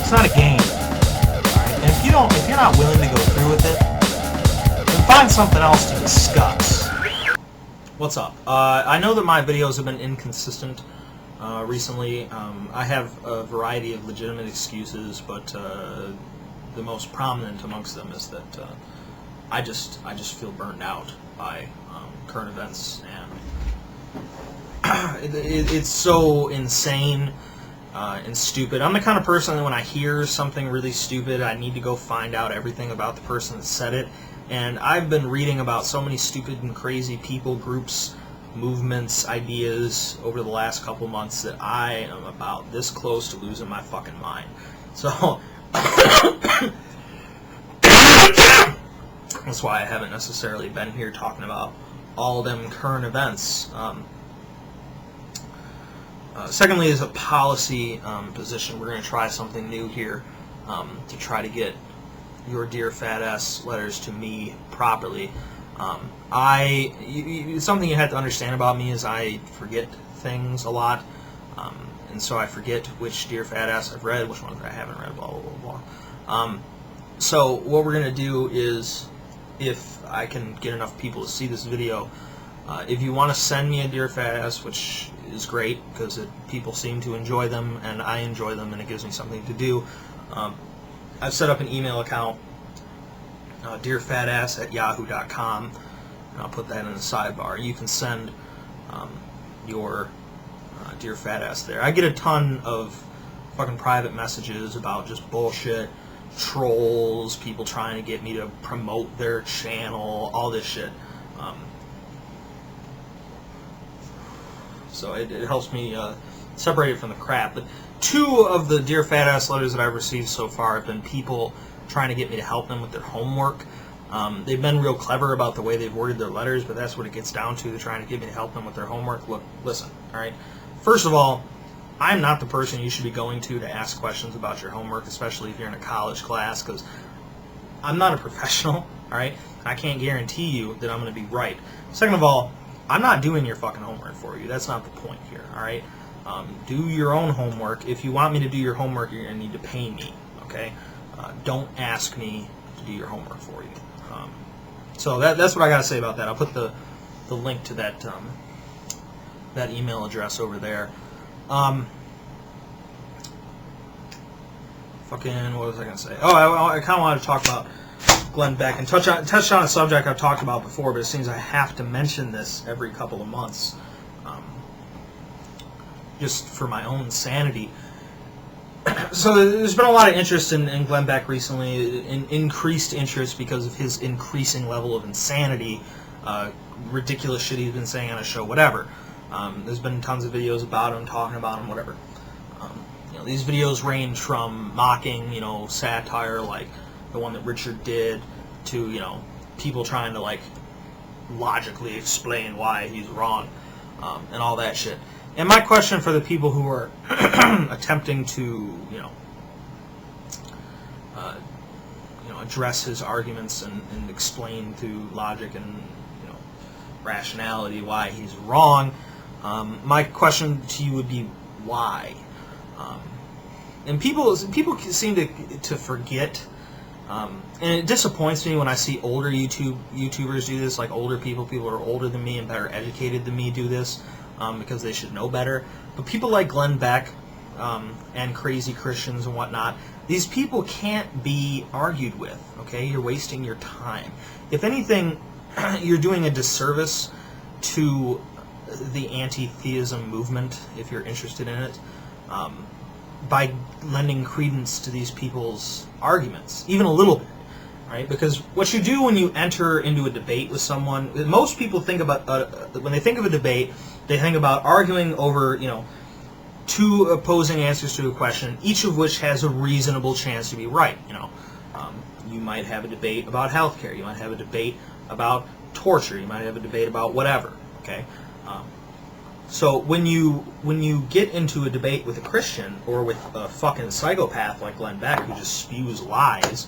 It's not a game. Alright? And if you're not willing to go through with it, then find something else to discuss. What's up? I know that my videos have been inconsistent recently. I have a variety of legitimate excuses, but the most prominent amongst them is that I just feel burned out by current events, and it's so insane and stupid. I'm the kind of person that when I hear something really stupid, I need to go find out everything about the person that said it. And I've been reading about so many stupid and crazy people, groups, movements, ideas over the last couple months that I am about this close to losing my fucking mind. So that's why I haven't necessarily been here talking about all them current events. Secondly, as a policy position, we're going to try something new here to try to get your Dear Fat Ass letters to me properly. Something you have to understand about me is I forget things a lot, and so I forget which Dear Fat Ass I've read, which ones I haven't read, blah, blah, blah, blah. So what we're going to do is, if I can get enough people to see this video, if you want to send me a Dear Fat Ass, which is great because people seem to enjoy them and I enjoy them and it gives me something to do, I've set up an email account, dearfatass@yahoo.com, and I'll put that in the sidebar. You can send your Dear Fat Ass there. I get a ton of fucking private messages about just bullshit, trolls, people trying to get me to promote their channel, all this shit. So it helps me separate it from the crap. But 2 of the Dear Fat Ass letters that I've received so far have been people trying to get me to help them with their homework. They've been real clever about the way they've worded their letters, but that's what it gets down to. They're trying to get me to help them with their homework. Look, listen, alright? First of all, I'm not the person you should be going to ask questions about your homework, especially if you're in a college class, because I'm not a professional, alright? I can't guarantee you that I'm going to be right. Second of all, I'm not doing your fucking homework for you. That's not the point here, alright? Do your own homework. If you want me to do your homework, you're going to need to pay me, okay? Don't ask me to do your homework for you. So that's what I got to say about that. I'll put the link to that that email address over there. Fucking, what was I going to say? Oh, I kind of wanted to talk about Glenn Beck and touch on a subject I've talked about before, but it seems I have to mention this every couple of months, just for my own sanity. So there's been a lot of interest in Glenn Beck recently, increased interest because of his increasing level of insanity, ridiculous shit he's been saying on a show, whatever. There's been tons of videos about him, talking about him, whatever. These videos range from mocking, satire like the one that Richard did, to, people trying to, like, logically explain why he's wrong, and all that shit. And my question for the people who are attempting to, address his arguments and explain through logic and, rationality why he's wrong, my question to you would be, why? And people seem to forget, and it disappoints me when I see older YouTubers do this, like older people who are older than me and better educated than me do this, because they should know better. But people like Glenn Beck and crazy Christians and whatnot, these people can't be argued with, okay? You're wasting your time. If anything, you're doing a disservice to the anti-theism movement, if you're interested in it, by lending credence to these people's arguments, even a little bit, right? Because what you do when you enter into a debate with someone, most people think about, when they think of a debate, they think about arguing over, 2 opposing answers to a question, each of which has a reasonable chance to be right. You might have a debate about healthcare, you might have a debate about torture, you might have a debate about whatever, okay? So when you get into a debate with a Christian or with a fucking psychopath like Glenn Beck who just spews lies,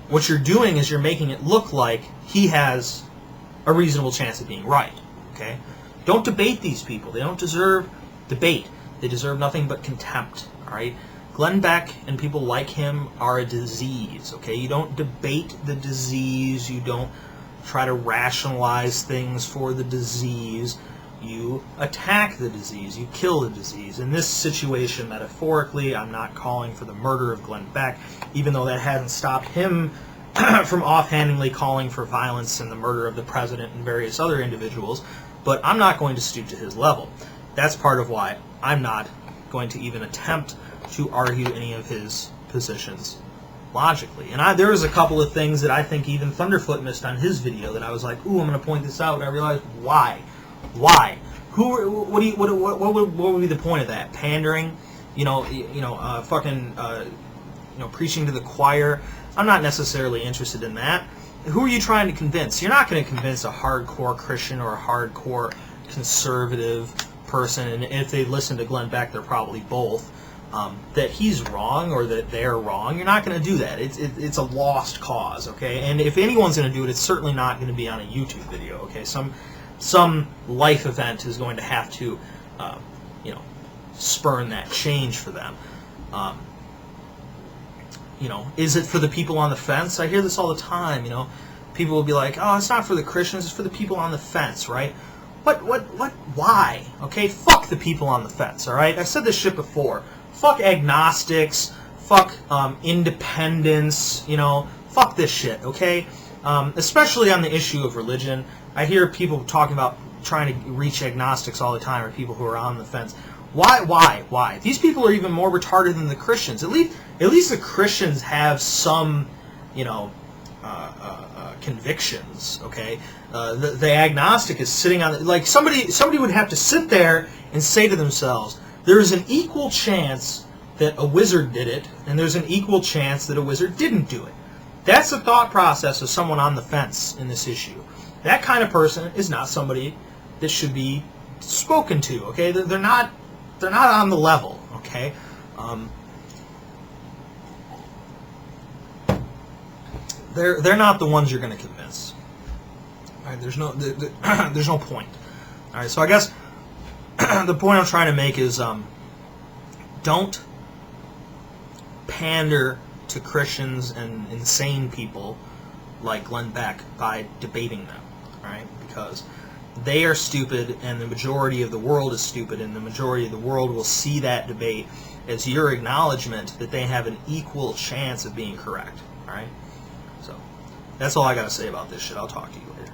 what you're doing is you're making it look like he has a reasonable chance of being right, okay? Don't debate these people. They don't deserve debate. They deserve nothing but contempt, all right? Glenn Beck and people like him are a disease, okay? You don't debate the disease. You don't try to rationalize things for the disease. You attack the disease. You kill the disease. In this situation, metaphorically, I'm not calling for the murder of Glenn Beck, even though that hasn't stopped him from offhandedly calling for violence and the murder of the president and various other individuals, but I'm not going to stoop to his level. That's part of why I'm not going to even attempt to argue any of his positions logically. And there was a couple of things that I think even Thunderfoot missed on his video that I was like, ooh, I'm going to point this out, and I realized, why? Why? What would be the point of that? Pandering? Preaching to the choir? I'm not necessarily interested in that. Who are you trying to convince? You're not going to convince a hardcore Christian or a hardcore conservative person, and if they listen to Glenn Beck, they're probably both, that he's wrong or that they're wrong. You're not going to do that. It's a lost cause, okay? And if anyone's going to do it, it's certainly not going to be on a YouTube video, okay? Some life event is going to have to, spurn that change for them. Is it for the people on the fence? I hear this all the time, People will be like, oh, it's not for the Christians, it's for the people on the fence, right? Why? Okay, fuck the people on the fence, all right? I've said this shit before. Fuck agnostics, fuck independents, fuck this shit, okay? Especially on the issue of religion. I hear people talking about trying to reach agnostics all the time, or people who are on the fence. Why? These people are even more retarded than the Christians. At least the Christians have some, convictions. Okay, the agnostic is sitting on like somebody would have to sit there and say to themselves, there is an equal chance that a wizard did it, and there's an equal chance that a wizard didn't do it. That's the thought process of someone on the fence in this issue. That kind of person is not somebody that should be spoken to. Okay, they're not on the level. Okay. They're not the ones you're going to convince. All right, there's no point. All right, so I guess the point I'm trying to make is don't pander to Christians and insane people like Glenn Beck by debating them. All right, because they are stupid, and the majority of the world is stupid, and the majority of the world will see that debate as your acknowledgement that they have an equal chance of being correct. All right. So that's all I got to say about this shit. I'll talk to you later.